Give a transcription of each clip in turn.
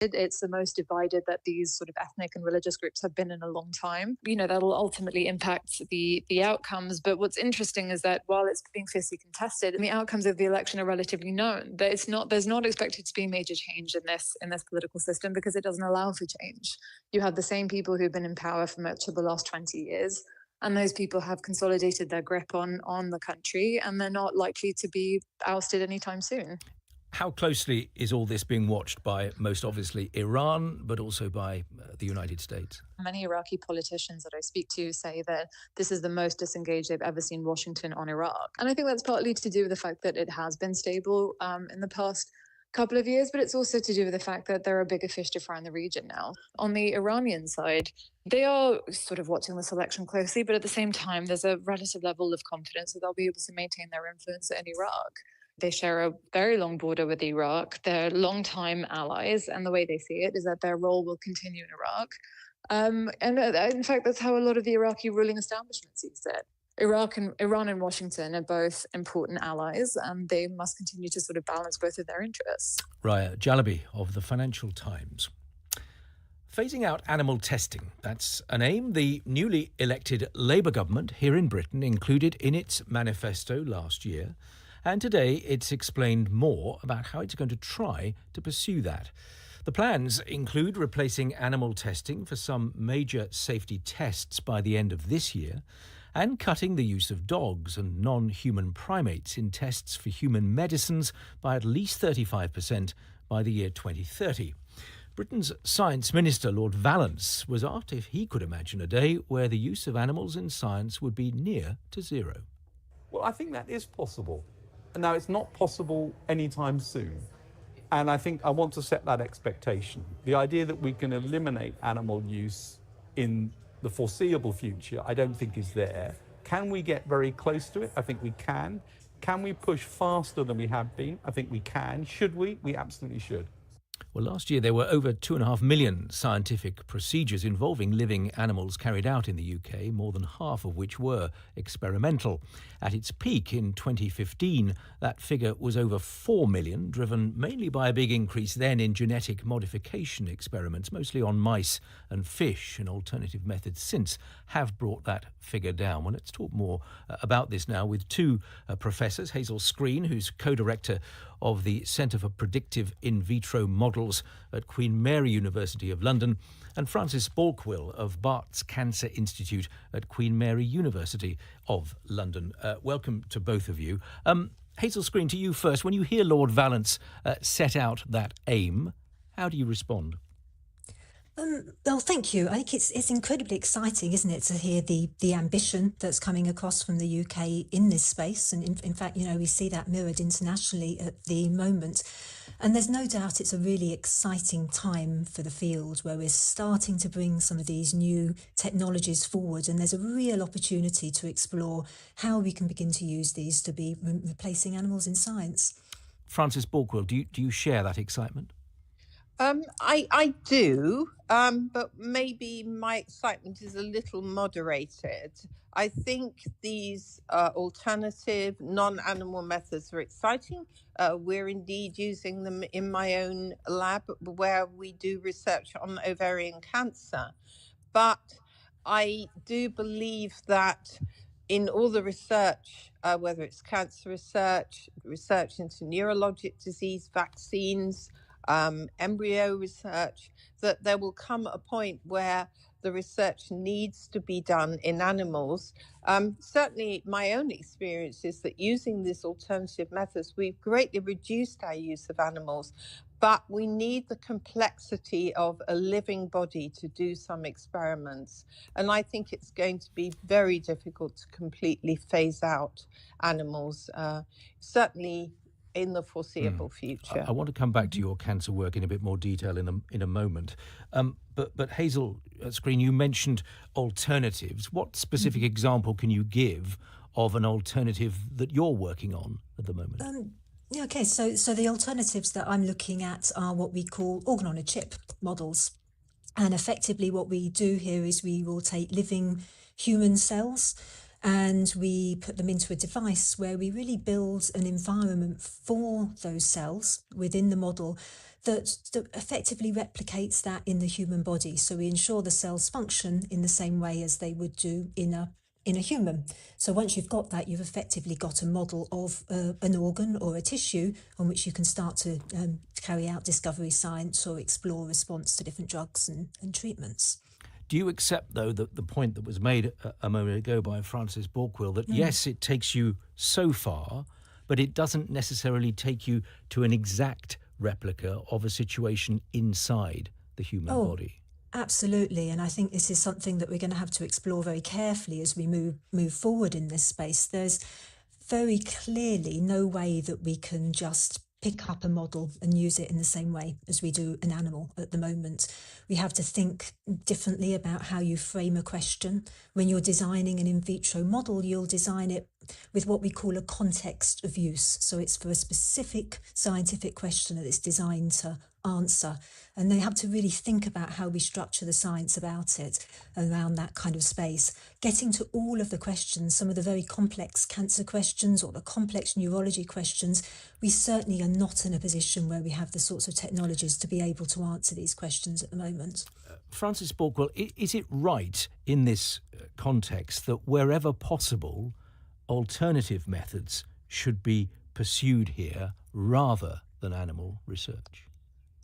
It's the most divided that these sort of ethnic and religious groups have been in a long time. You know, that'll ultimately impact the outcomes. But what's interesting is that while it's being fiercely contested, and the outcomes of the election are relatively known, that there's not expected to be major change in this political system because it doesn't allow for change. You have the same people who've been in power for much of the last 20 years. And those people have consolidated their grip on the country, and they're not likely to be ousted anytime soon. How closely is all this being watched by, most obviously, Iran, but also by the United States? Many Iraqi politicians that I speak to say that this is the most disengaged they've ever seen Washington on Iraq. And I think that's partly to do with the fact that it has been stable in the past couple of years, but it's also to do with the fact that there are bigger fish to fry in the region now. On the Iranian side, they are sort of watching this election closely, but at the same time, there's a relative level of confidence that they'll be able to maintain their influence in Iraq. They share a very long border with Iraq. They're longtime allies, and the way they see it is that their role will continue in Iraq. In fact, that's how a lot of the Iraqi ruling establishment sees it. Iran and Washington are both important allies, and they must continue to sort of balance both of their interests. Raya Jalabi of the Financial Times. Phasing out animal testing, that's an aim the newly elected Labour government here in Britain included in its manifesto last year. And today it's explained more about how it's going to try to pursue that. The plans include replacing animal testing for some major safety tests by the end of this year and cutting the use of dogs and non-human primates in tests for human medicines by at least 35% by the year 2030. Britain's Science Minister, Lord Vallance, was asked if he could imagine a day where the use of animals in science would be near to zero. Well, I think that is possible. Now, it's not possible anytime soon. And I think I want to set that expectation. The idea that we can eliminate animal use in the foreseeable future, I don't think is there. Can we get very close to it? I think we can. Can we push faster than we have been? I think we can. Should we? We absolutely should. Well, last year there were over 2.5 million scientific procedures involving living animals carried out in the UK, more than half of which were experimental. At its peak in 2015, that figure was over 4 million, driven mainly by a big increase then in genetic modification experiments, mostly on mice and fish, and alternative methods since have brought that figure down. Well, let's talk more about this now with two professors, Hazel Screen, who's co-director of the Centre for Predictive In Vitro Models at Queen Mary University of London, and Francis Balkwill of Bart's Cancer Institute at Queen Mary University of London. Welcome to both of you. Hazel Screen, to you first. When you hear Lord Vallance set out that aim, how do you respond? Well, thank you. I think it's incredibly exciting, isn't it, to hear the ambition that's coming across from the UK in this space. And in fact, we see that mirrored internationally at the moment. And there's no doubt it's a really exciting time for the field where we're starting to bring some of these new technologies forward. And there's a real opportunity to explore how we can begin to use these to be replacing animals in science. Francis Balkwill, do you share that excitement? I do, but maybe my excitement is a little moderated. I think these alternative non-animal methods are exciting. We're indeed using them in my own lab where we do research on ovarian cancer. But I do believe that in all the research, whether it's cancer research into neurologic disease, vaccines, embryo research, that there will come a point where the research needs to be done in animals. Certainly my own experience is that using these alternative methods, we've greatly reduced our use of animals, but we need the complexity of a living body to do some experiments. And I think it's going to be very difficult to completely phase out animals, certainly in the foreseeable future. I want to come back to your cancer work in a bit more detail in a moment. But Hazel Screen, you mentioned alternatives. What specific example can you give of an alternative that you're working on at the moment? Okay, so the alternatives that I'm looking at are what we call organ-on-a-chip models. And effectively what we do here is we will take living human cells and we put them into a device where we really build an environment for those cells within the model that effectively replicates that in the human body. So we ensure the cells function in the same way as they would do in a human. So once you've got that, you've effectively got a model of an organ or a tissue on which you can start to carry out discovery science or explore response to different drugs and treatments. Do you accept, though, the point that was made a moment ago by Francis Balkwill, that yes, it takes you so far, but it doesn't necessarily take you to an exact replica of a situation inside the human body. Absolutely, and I think this is something that we're going to have to explore very carefully as we move forward in this space. There's very clearly no way that we can just pick up a model and use it in the same way as we do an animal at the moment. We have to think differently about how you frame a question. When you're designing an in vitro model, you'll design it with what we call a context of use. So it's for a specific scientific question that it's designed to answer. And they have to really think about how we structure the science about it around that kind of space. Getting to all of the questions, some of the very complex cancer questions or the complex neurology questions, we certainly are not in a position where we have the sorts of technologies to be able to answer these questions at the moment. Frances Borkwell, is it right in this context that wherever possible, alternative methods should be pursued here rather than animal research?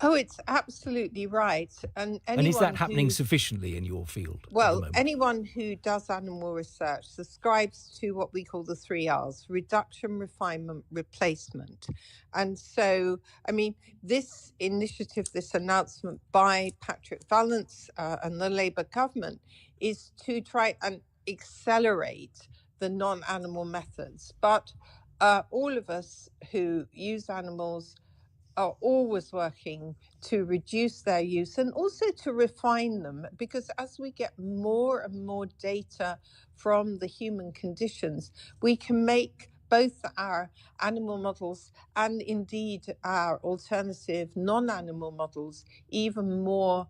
Oh, it's absolutely right. And is that happening sufficiently in your field? Well, anyone who does animal research subscribes to what we call the 3 R's: reduction, refinement, replacement. And so, I mean, this initiative, this announcement by Patrick Vallance and the Labour government is to try and accelerate the non-animal methods. But all of us who use animals are always working to reduce their use and also to refine them, because as we get more and more data from the human conditions, we can make both our animal models and indeed our alternative non-animal models even more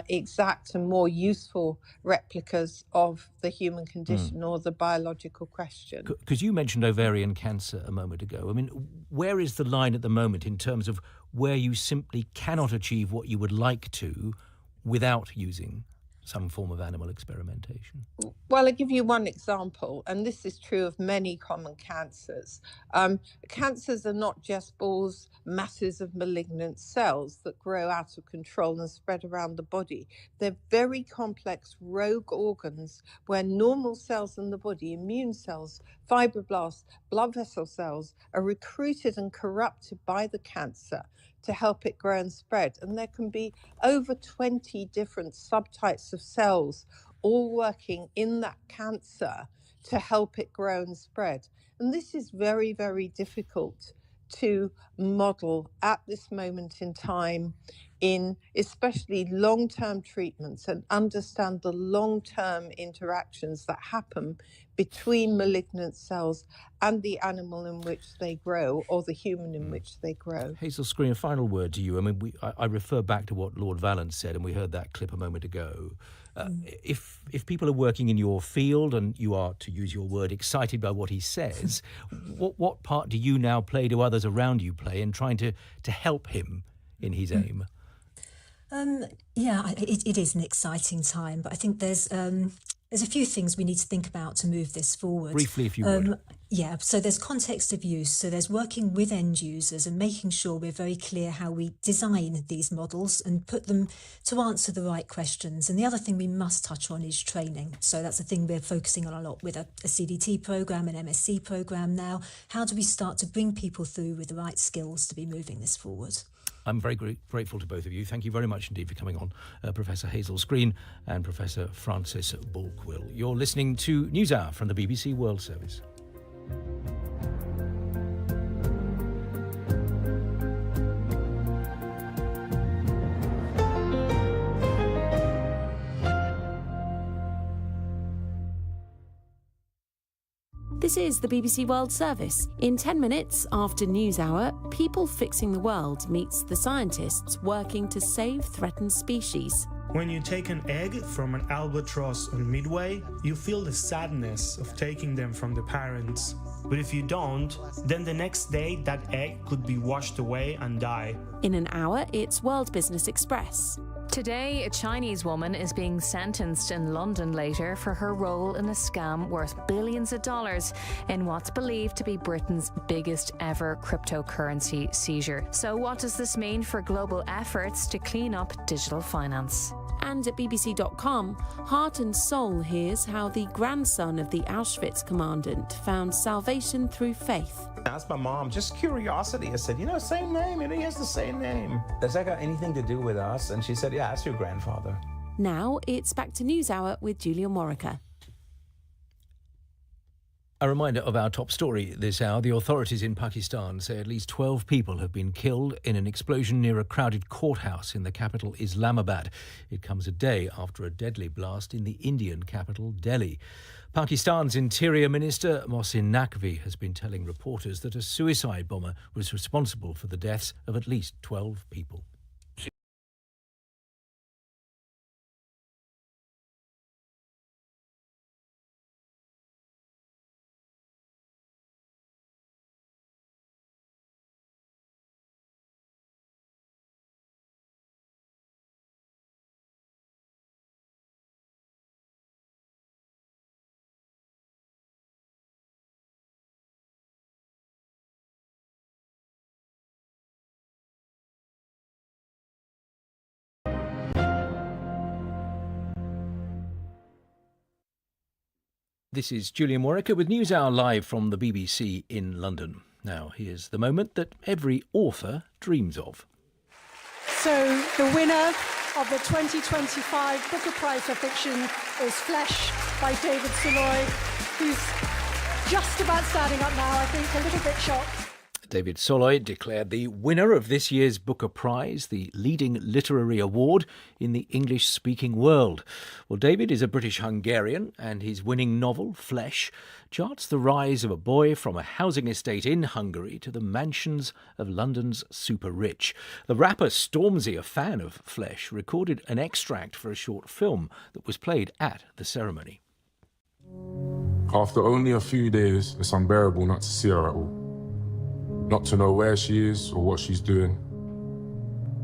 exact and more useful replicas of the human condition or the biological question. Because you mentioned ovarian cancer a moment ago. I mean, where is the line at the moment in terms of where you simply cannot achieve what you would like to without using some form of animal experimentation? Well, I'll give you one example, and this is true of many common cancers. Cancers are not just balls, masses of malignant cells that grow out of control and spread around the body. They're very complex rogue organs where normal cells in the body, immune cells, fibroblasts, blood vessel cells, are recruited and corrupted by the cancer to help it grow and spread. And there can be over 20 different subtypes of cells all working in that cancer to help it grow and spread. And this is very, very difficult to model at this moment in time in especially long-term treatments, and understand the long-term interactions that happen between malignant cells and the animal in which they grow, or the human in which they grow. Hazel Screen, a final word to you. I mean, I refer back to what Lord Vallance said, and we heard that clip a moment ago. If people are working in your field and you are, to use your word, excited by what he says, what part do you now play, do others around you play, in trying to help him in his aim? It is an exciting time, but I think there's a few things we need to think about to move this forward. Briefly, if you would. So there's context of use. So there's working with end users and making sure we're very clear how we design these models and put them to answer the right questions. And the other thing we must touch on is training. So that's a thing we're focusing on a lot with a CDT program, an MSc program now. How do we start to bring people through with the right skills to be moving this forward? I'm very grateful to both of you. Thank you very much indeed for coming on, Professor Hazel Screen and Professor Frances Borkwell. You're listening to NewsHour from the BBC World Service. This is the BBC World Service. In 10 minutes after NewsHour, People Fixing the World meets the scientists working to save threatened species. When you take an egg from an albatross on Midway, you feel the sadness of taking them from the parents. But if you don't, then the next day that egg could be washed away and die. In an hour, it's World Business Express. Today, a Chinese woman is being sentenced in London later for her role in a scam worth billions of dollars in what's believed to be Britain's biggest ever cryptocurrency seizure. So what does this mean for global efforts to clean up digital finance? And at BBC.com, Heart and Soul hears how the grandson of the Auschwitz commandant found salvation through faith. I asked my mom, just curiosity. I said, same name, he has the same name. Does that got anything to do with us? And she said, yeah, that's your grandfather. Now it's back to NewsHour with Julia Morica. A reminder of our top story this hour. The authorities in Pakistan say at least 12 people have been killed in an explosion near a crowded courthouse in the capital Islamabad. It comes a day after a deadly blast in the Indian capital, Delhi. Pakistan's Interior Minister Mohsin Naqvi has been telling reporters that a suicide bomber was responsible for the deaths of at least 12 people. This is Julia Morica with NewsHour live from the BBC in London. Now, here's the moment that every author dreams of. So, the winner of the 2025 Booker Prize for Fiction is Flesh by David Soloy, who's just about standing up now, I think, a little bit shocked. David Soloy declared the winner of this year's Booker Prize, the leading literary award in the English-speaking world. Well, David is a British-Hungarian, and his winning novel, Flesh, charts the rise of a boy from a housing estate in Hungary to the mansions of London's super-rich. The rapper Stormzy, a fan of Flesh, recorded an extract for a short film that was played at the ceremony. After only a few days, it's unbearable not to see her at all. Not to know where she is or what she's doing.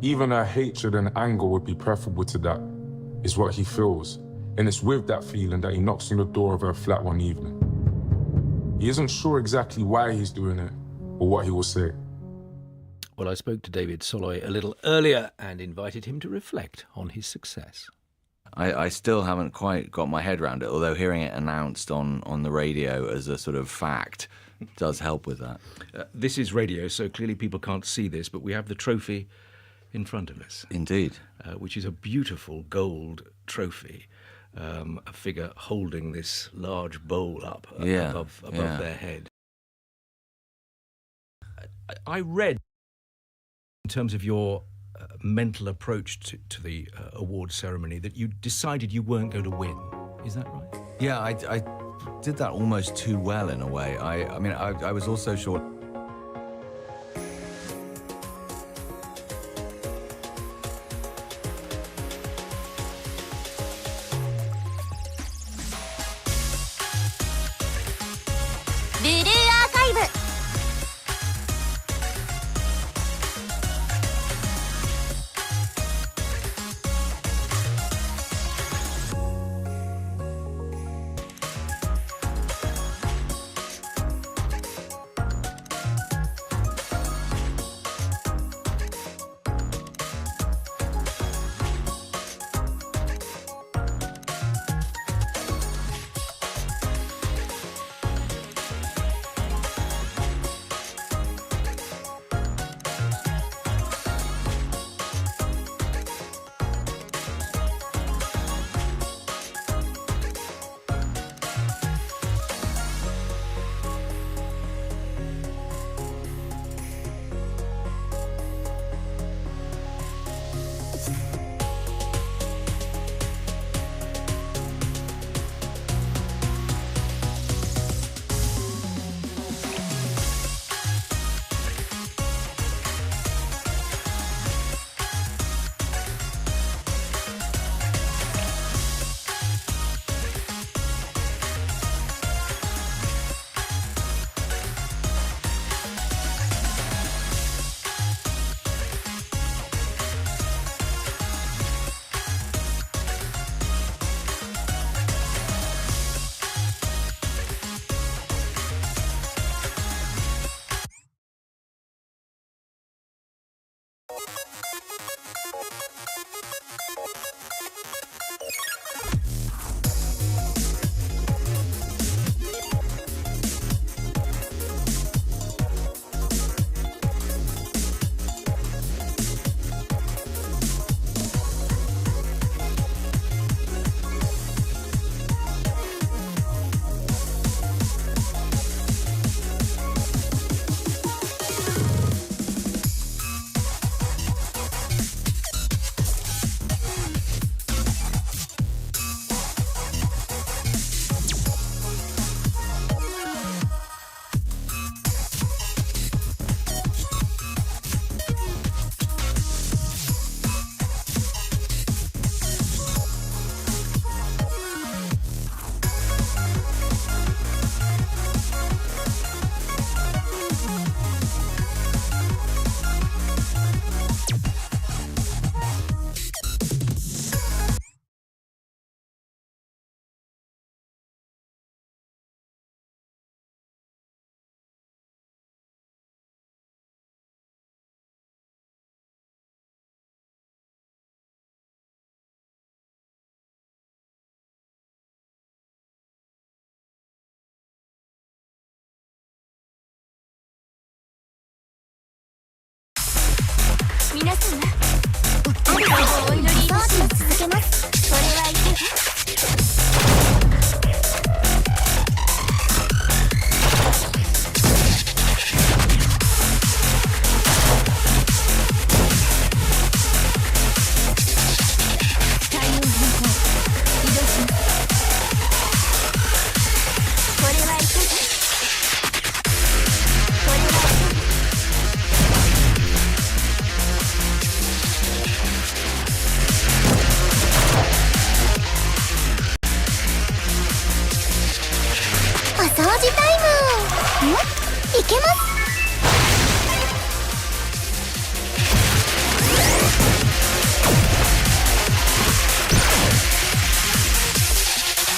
Even her hatred and anger would be preferable to that, is what he feels. And it's with that feeling that he knocks on the door of her flat one evening. He isn't sure exactly why he's doing it or what he will say. Well, I spoke to David Soloy a little earlier and invited him to reflect on his success. I still haven't quite got my head around it, although hearing it announced on the radio as a sort of fact does help with that. This is radio, so clearly people can't see this, but we have the trophy in front of us. Indeed. Which is a beautiful gold trophy, a figure holding this large bowl up above their head. I read, in terms of your mental approach to the award ceremony, that you decided you weren't going to win. Is that right? Yeah, I did that almost too well in a way. I mean, I was also short. 皆さんある方をお祈りいたします。続けます。それはいかが？お掃除タイム。いけます。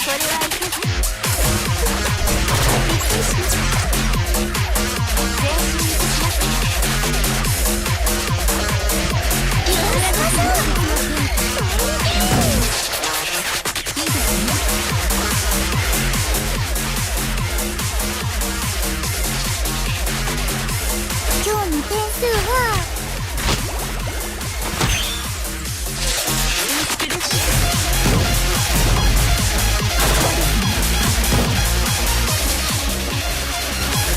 これはいかが？びっくりしました。前進いたします。いただきましょう。今日の点数は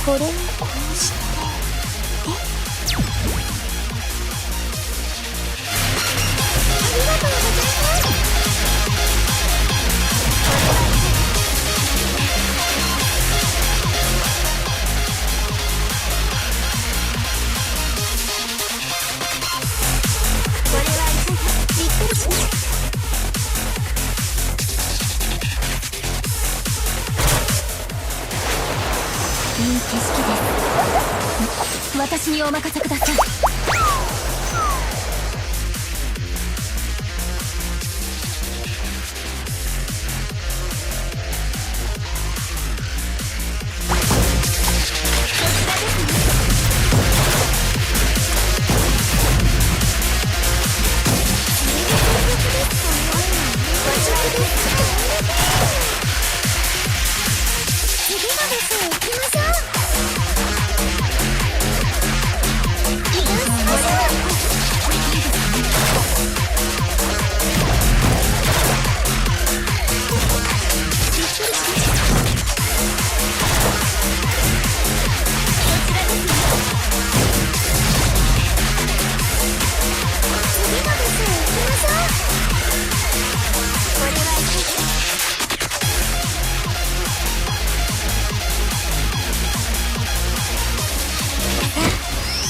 これをこうしてありがとうございます。いい景色です。私にお任せください。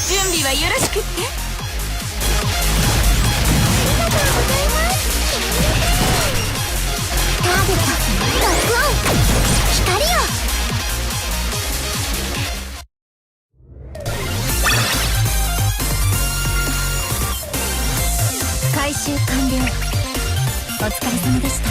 準備はよろしくって。ありがとうございます。ターゲットロックオン。光を回収完了。お疲れ様でした。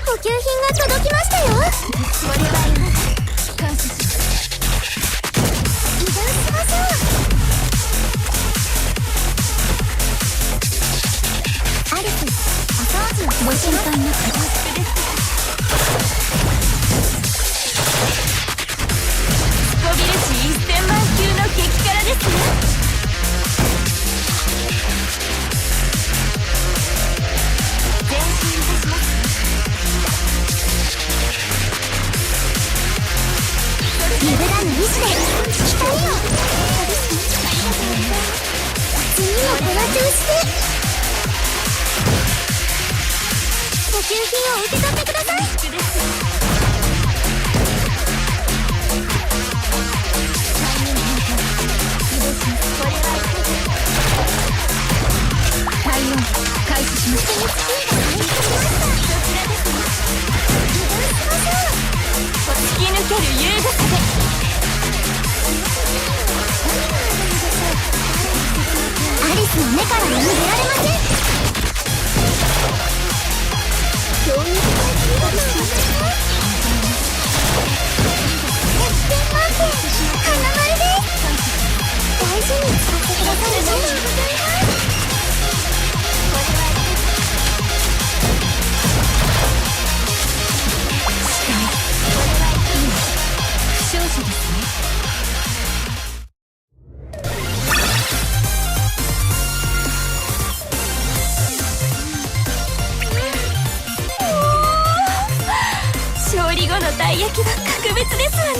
補給品が届きましたよ。それは感謝します。移動しましょう。アリス、お掃除をご心配なく。スコビル値1000万級の激辛ですよ。前進いたします。揺るがぬ意志で光を。次もこの調子で補給品を受け取ってください。対応開始します。突き抜ける優雅さで。アリスの目からは逃げられません。強力な火がします。100点満点花丸です。大事に使ってくださるのにございます。負傷者ですね。勝利後のたい焼きは格別ですわね。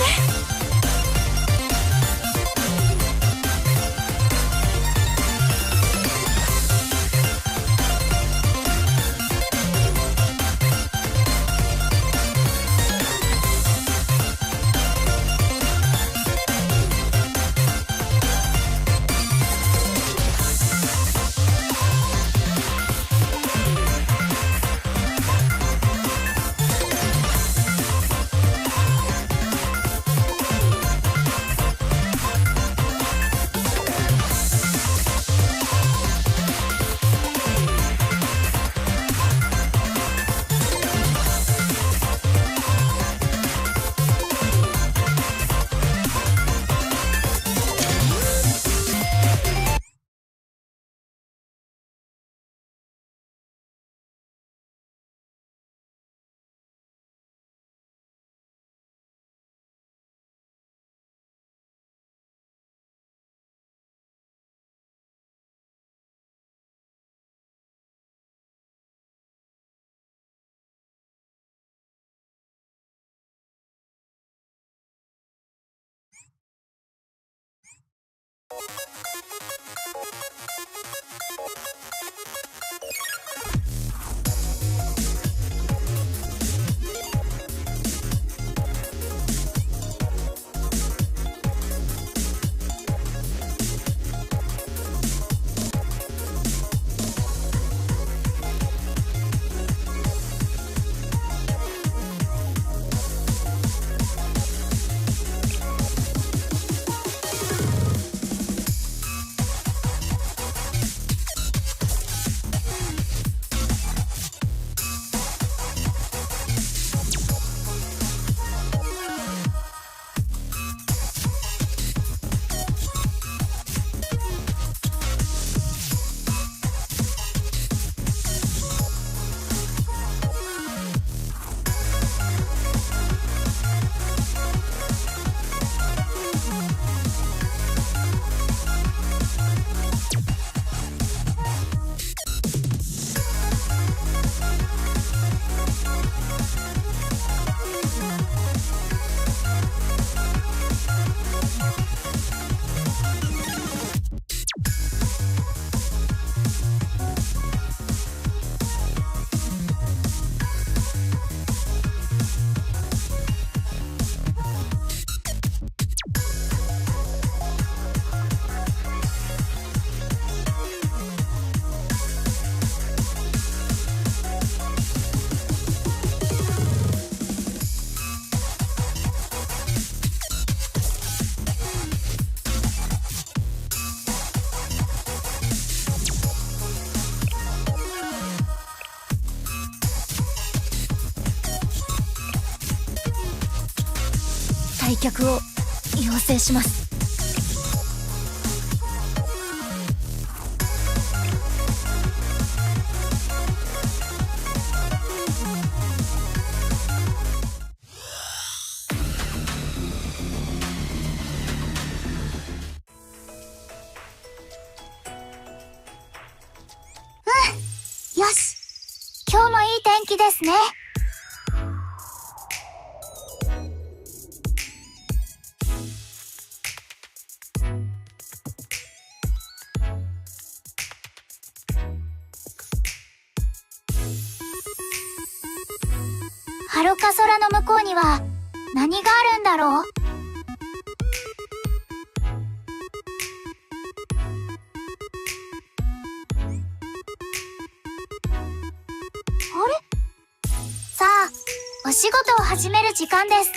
退却を要請します。よし、今日もいい天気ですね。遥か空の向こうには何があるんだろう。あれ？さあ、お仕事を始める時間です。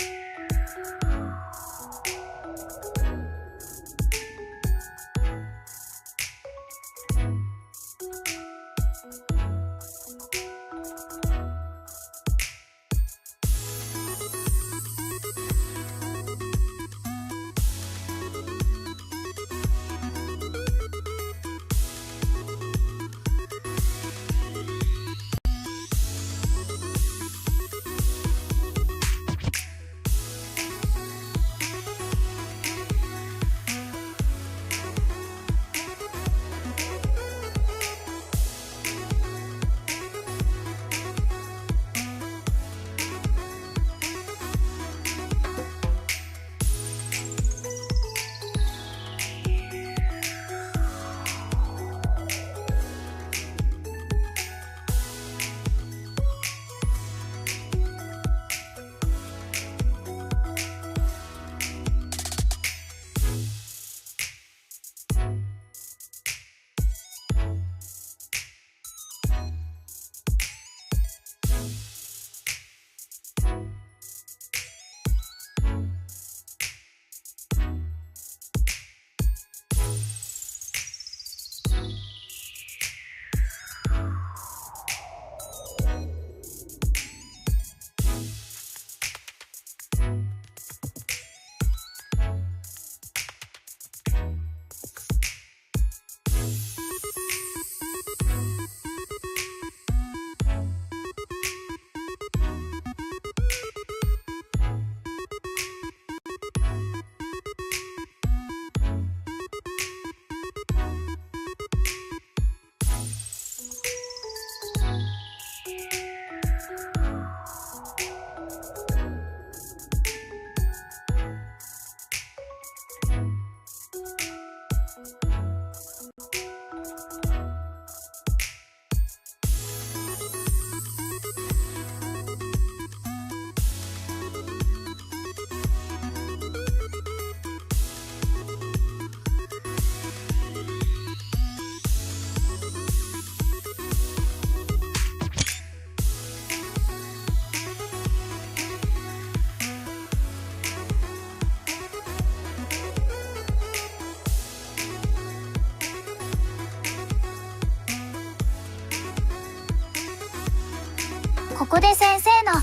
ここで先生の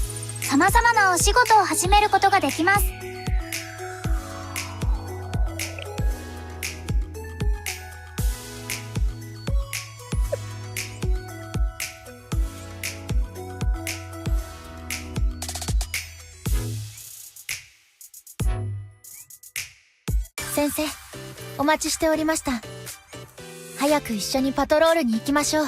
様々なお仕事を始めることができます。先生、お待ちしておりました。早く一緒にパトロールに行きましょう。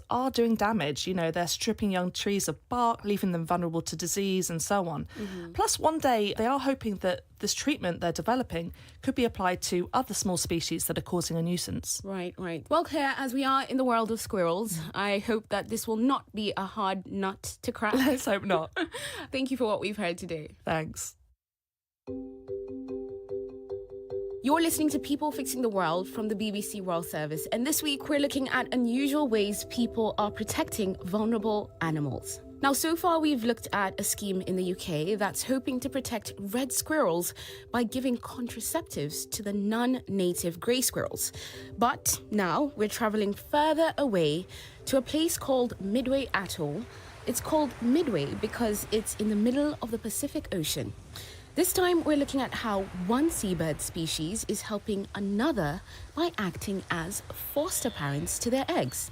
are doing damage. You know, they're stripping young trees of bark, leaving them vulnerable to disease and so on. Plus, one day, they are hoping that this treatment they're developing could be applied to other small species that are causing a nuisance. Right. Well, Claire, as we are in the world of squirrels, I hope that this will not be a hard nut to crack. Let's hope not. Thank you for what we've heard today. Thanks. You're listening to People Fixing the World from the BBC World Service, and this week we're looking at unusual ways people are protecting vulnerable animals. Now, so far we've looked at a scheme in the UK that's hoping to protect red squirrels by giving contraceptives to the non-native grey squirrels. But now we're travelling further away to a place called Midway Atoll. It's called Midway because it's in the middle of the Pacific Ocean. This time, we're looking at how one seabird species is helping another by acting as foster parents to their eggs.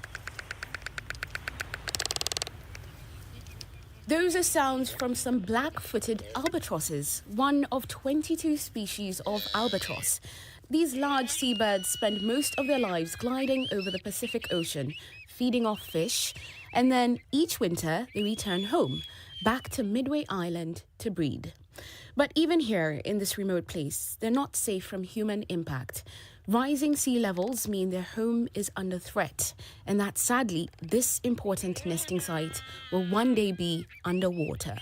Those are sounds from some black-footed albatrosses, one of 22 species of albatross. These large seabirds spend most of their lives gliding over the Pacific Ocean, feeding off fish, and then each winter they return home, back to Midway Island to breed. But even here, in this remote place, they're not safe from human impact. Rising sea levels mean their home is under threat, and that sadly, this important nesting site will one day be underwater.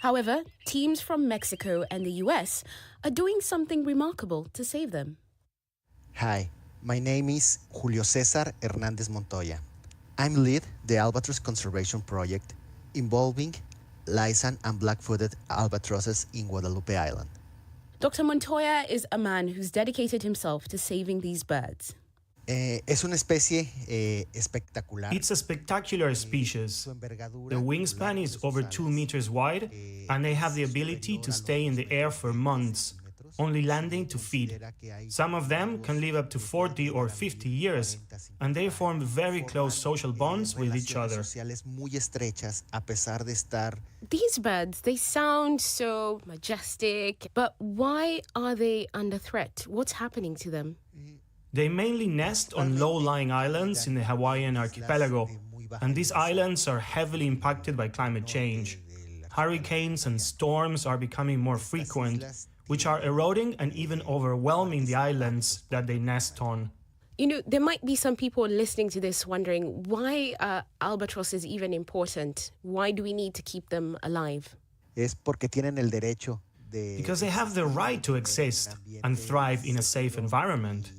However, teams from Mexico and the US are doing something remarkable to save them. Hi, my name is Julio Cesar Hernandez Montoya. I'm lead the Albatross Conservation Project involving Laysan and black-footed albatrosses in Guadalupe Island. Dr. Montoya is a man who's dedicated himself to saving these birds. Es una especie espectacular. It's a spectacular species. The wingspan is over 2 meters wide, and they have the ability to stay in the air for months, only landing to feed. Some of them can live up to 40 or 50 years, and they form very close social bonds with each other. These birds, they sound so majestic, but why are they under threat? What's happening to them? They mainly nest on low-lying islands in the Hawaiian archipelago, and these islands are heavily impacted by climate change. Hurricanes and storms are becoming more frequent, which are eroding and even overwhelming the islands that they nest on. You know, there might be some people listening to this wondering, why are albatrosses even important? Why do we need to keep them alive? Because they have the right to exist and thrive in a safe environment.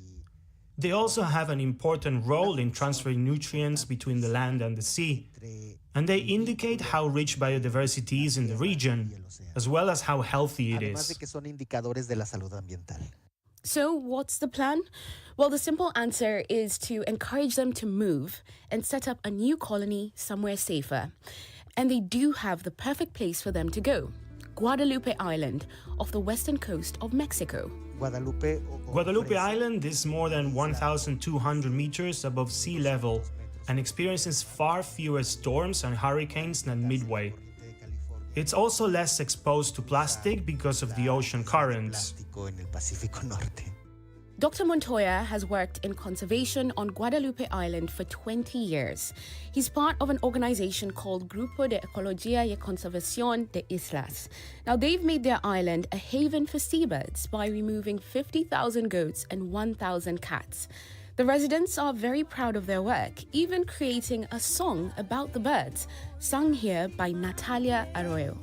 They also have an important role in transferring nutrients between the land and the sea, and they indicate how rich biodiversity is in the region, as well as how healthy it is. So what's the plan? Well, the simple answer is to encourage them to move and set up a new colony somewhere safer. And they do have the perfect place for them to go: Guadalupe Island, off the western coast of Mexico. Guadalupe Island is more than 1,200 meters above sea level and experiences far fewer storms and hurricanes than Midway. It's also less exposed to plastic because of the ocean currents. Dr. Montoya has worked in conservation on Guadalupe Island for 20 years. He's part of an organization called Grupo de Ecología y Conservación de Islas. Now, they've made their island a haven for seabirds by removing 50,000 goats and 1,000 cats. The residents are very proud of their work, even creating a song about the birds, sung here by Natalia Arroyo.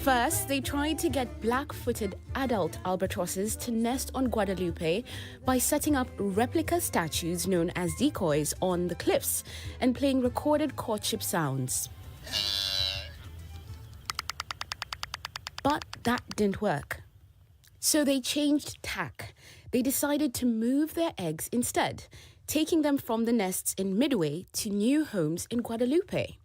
First, they tried to get black-footed adult albatrosses to nest on Guadalupe by setting up replica statues known as decoys on the cliffs and playing recorded courtship sounds. But that didn't work. So they changed tack. They decided to move their eggs instead, taking them from the nests in Midway to new homes in Guadalupe.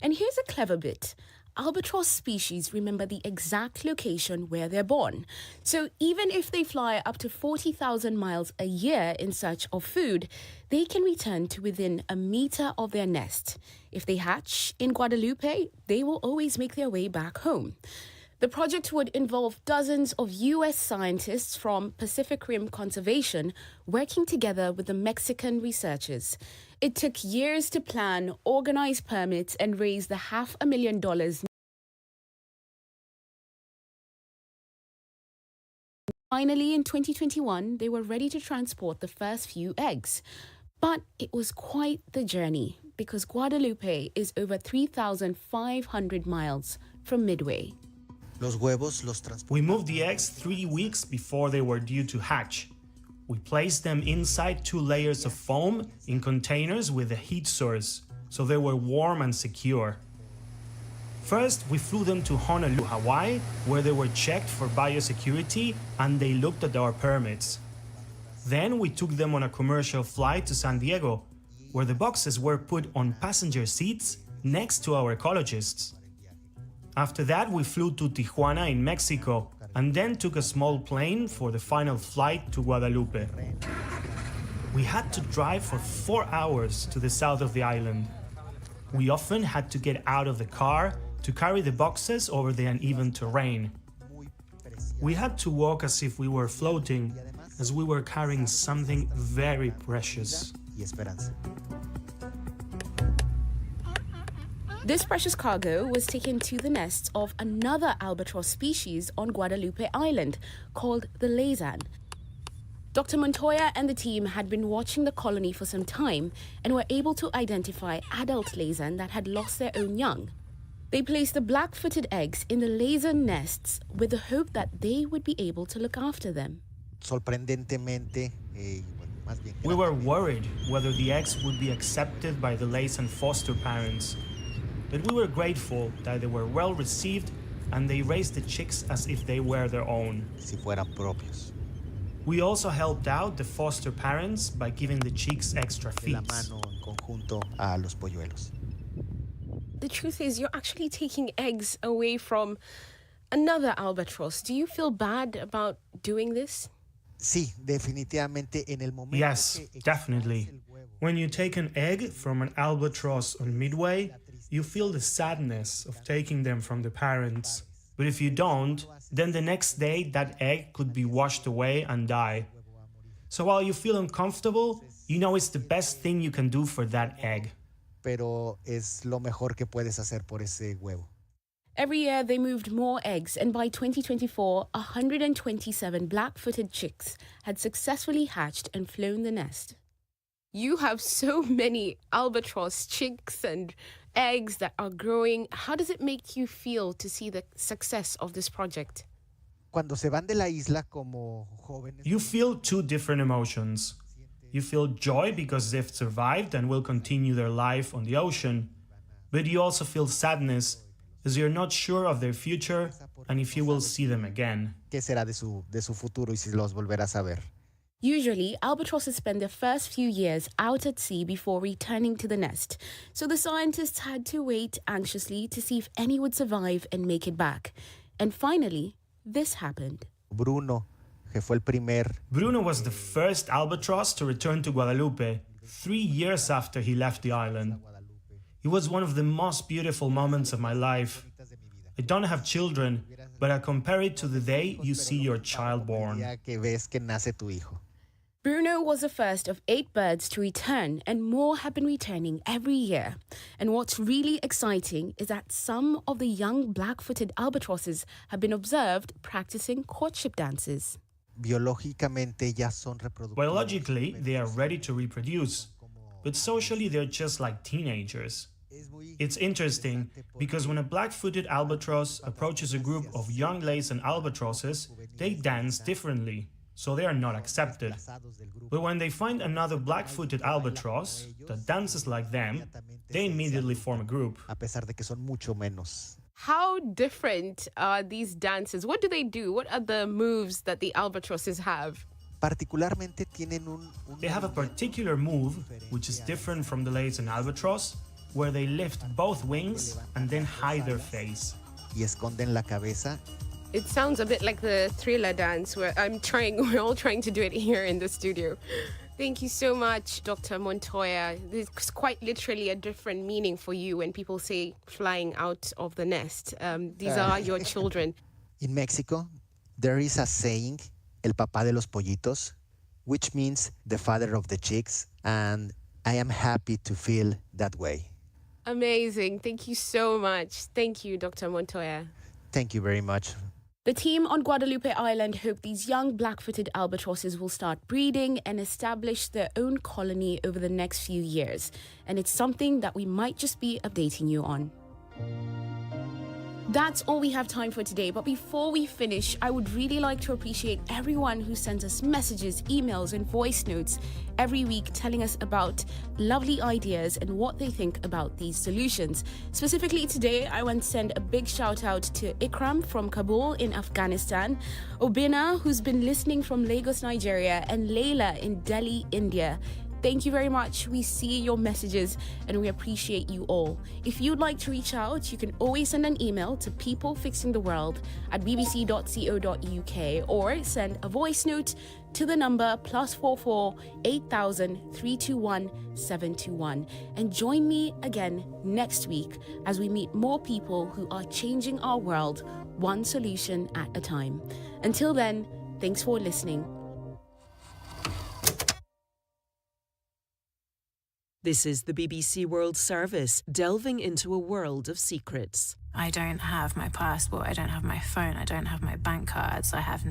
And here's a clever bit. Albatross species remember the exact location where they're born. So even if they fly up to 40,000 miles a year in search of food, they can return to within a meter of their nest. If they hatch in Guadalupe, they will always make their way back home. The project would involve dozens of US scientists from Pacific Rim Conservation working together with the Mexican researchers. It took years to plan, organize permits, and raise the $500,000. Finally, in 2021, they were ready to transport the first few eggs. But it was quite the journey because Guadalupe is over 3,500 miles from Midway. We moved the eggs 3 weeks before they were due to hatch. We placed them inside 2 layers of foam in containers with a heat source, so they were warm and secure. First, we flew them to Honolulu, Hawaii, where they were checked for biosecurity and they looked at our permits. Then we took them on a commercial flight to San Diego, where the boxes were put on passenger seats next to our ecologists. After that, we flew to Tijuana in Mexico and then took a small plane for the final flight to Guadalupe. We had to drive for 4 hours to the south of the island. We often had to get out of the car to carry the boxes over the uneven terrain. We had to walk as if we were floating, as we were carrying something very precious. This precious cargo was taken to the nests of another albatross species on Guadalupe Island, called the Laysan. Dr. Montoya and the team had been watching the colony for some time and were able to identify adult Laysan that had lost their own young. They placed the black-footed eggs in the Laysan nests with the hope that they would be able to look after them. We were worried whether the eggs would be accepted by the Laysan foster parents. But we were grateful that they were well received and they raised the chicks as if they were their own. We also helped out the foster parents by giving the chicks extra feeds. The truth is, you're actually taking eggs away from another albatross. Do you feel bad about doing this? Yes, definitely. When you take an egg from an albatross on Midway, you feel the sadness of taking them from the parents. But if you don't, then the next day that egg could be washed away and die. So while you feel uncomfortable, you know it's the best thing you can do for that egg. Every year they moved more eggs, and by 2024, 127 black-footed chicks had successfully hatched and flown the nest. You have so many albatross chicks and eggs that are growing. How does it make you feel to see the success of this project? You feel 2 different emotions. You feel joy because they've survived and will continue their life on the ocean. But you also feel sadness as you're not sure of their future and if you will see them again. Usually, albatrosses spend their first few years out at sea before returning to the nest, so the scientists had to wait anxiously to see if any would survive and make it back. And finally, this happened. Bruno was the first albatross to return to Guadalupe 3 years after he left the island. It was one of the most beautiful moments of my life. I don't have children, but I compare it to the day you see your child born. Bruno was the first of 8 birds to return, and more have been returning every year. And what's really exciting is that some of the young black-footed albatrosses have been observed practicing courtship dances. Biologically, they are ready to reproduce, but socially they're just like teenagers. It's interesting because when a black-footed albatross approaches a group of young Laysan albatrosses, they dance differently, so they are not accepted. But when they find another black-footed albatross that dances like them, they immediately form a group. How different are these dances? What do they do? What are the moves that the albatrosses have? They have a particular move, which is different from the Laysan albatross, where they lift both wings and then hide their face. It sounds a bit like the Thriller dance where we're all trying to do it here in the studio. Thank you so much, Dr. Montoya. There's quite literally a different meaning for you when people say flying out of the nest. These are your children. In Mexico, there is a saying, el papá de los pollitos, which means the father of the chicks, and I am happy to feel that way. Amazing. Thank you so much. Thank you, Dr. Montoya. Thank you very much. The team on Guadalupe Island hope these young black-footed albatrosses will start breeding and establish their own colony over the next few years. And it's something that we might just be updating you on. That's all we have time for today, but before we finish, I would really like to appreciate everyone who sends us messages, emails and voice notes every week telling us about lovely ideas and what they think about these solutions. Specifically today, I want to send a big shout out to Ikram from Kabul in Afghanistan, Obina, who's been listening from Lagos, Nigeria, and Layla in Delhi, India. Thank you very much. We see your messages and we appreciate you all. If you'd like to reach out, you can always send an email to peoplefixingtheworld@bbc.co.uk or send a voice note to the number +44 8000 321 721. And join me again next week as we meet more people who are changing our world one solution at a time. Until then, thanks for listening. This is the BBC World Service, delving into a world of secrets. I don't have my passport, I don't have my phone, I don't have my bank cards, I have